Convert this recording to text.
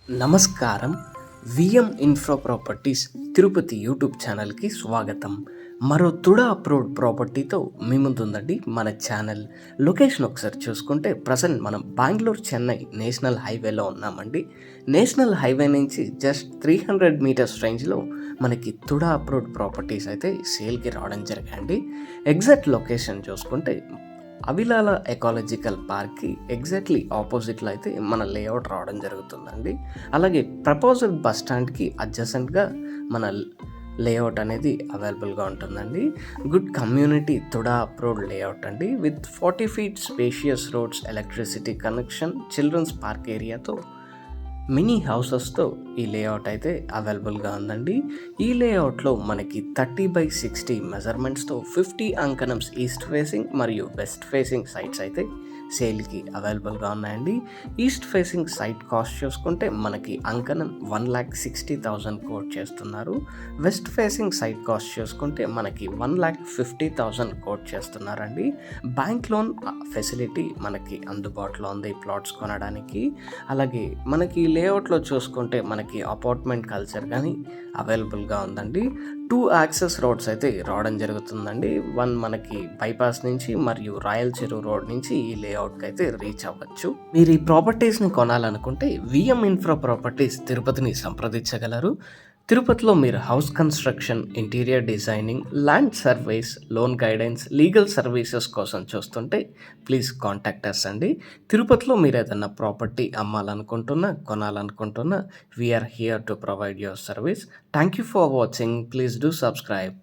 నమస్కారం. V M infra properties Tirupati YouTube ఛానల్కి స్వాగతం. మరో తుడా అప్రూవ్డ్ ప్రాపర్టీతో మీ ముందుందండి మన ఛానల్. లొకేషన్ ఒకసారి చూసుకుంటే ప్రజెంట్ మనం బెంగళూరు చెన్నై నేషనల్ హైవేలో ఉన్నామండి. నేషనల్ హైవే నుంచి జస్ట్ 300 మీటర్స్ రేంజ్లో మనకి తుడా అప్రూవ్డ్ ప్రాపర్టీస్ అయితే సేల్కి రావడం జరిగాయండి. ఎగ్జాక్ట్ లొకేషన్ చూసుకుంటే అవిలాల ఎకాలజికల్ పార్క్కి ఎగ్జాక్ట్లీ ఆపోజిట్లో అయితే మన లేఅవుట్ రావడం జరుగుతుందండి. అలాగే ప్రపోజల్ బస్ స్టాండ్కి అడ్జసెంట్గా మన లేఅవుట్ అనేది అవైలబుల్గా ఉంటుందండి. Good community TUDA approved layout అండి. With 40 feet spacious roads, electricity connection, children's park ఏరియాతో మినీ హౌసెస్తో ఈ లేఅవుట్ అయితే అవైలబుల్గా ఉందండి. ఈ లేఅవుట్లో మనకి 30/60 మెజర్మెంట్స్తో 50 అంకణమ్స్ ఈస్ట్ ఫేసింగ్ మరియు వెస్ట్ ఫేసింగ్ సైట్స్ అయితే సేల్కి అవైలబుల్గా ఉన్నాయండి. ఈస్ట్ ఫేసింగ్ సైట్ కాస్ట్ చూసుకుంటే మనకి అంకణం 1,60,000 కోట్ చేస్తున్నారు. వెస్ట్ ఫేసింగ్ సైట్ కాస్ట్ చూసుకుంటే మనకి 1,50,000 కోట్ చేస్తున్నారండి. బ్యాంక్ లోన్ ఫెసిలిటీ మనకి అందుబాటులో ఉంది ప్లాట్స్ కొనడానికి. అలాగే మనకి లేఅవుట్లో చూసుకుంటే మనకి అపార్ట్మెంట్ కల్చర్ కానీ అవైలబుల్గా ఉందండి. 2 యాక్సెస్ రోడ్స్ అయితే రావడం జరుగుతుందండి. 1 మనకి బైపాస్ నుంచి మరియు రాయల్ చెరువు రోడ్ నుంచి ఈ లేఅవుట్కి అయితే రీచ్ అవ్వచ్చు. మీరు ఈ ప్రాపర్టీస్ని కొనాలనుకుంటే విఎం ఇన్ఫ్రా ప్రాపర్టీస్ తిరుపతిని సంప్రదించగలరు. తిరుపతిలో మీరు house construction, interior designing, land surveys, loan guidance, legal services కోసం చూస్తుంటే ప్లీజ్ కాంటాక్ట్ అస్ అండి. తిరుపతిలో మీరు ఏదైనా ప్రాపర్టీ అమ్మాలనుకుంటున్నా, కొనాలనుకుంటున్నా, we're here to provide your service. Thank you for watching. Please do subscribe.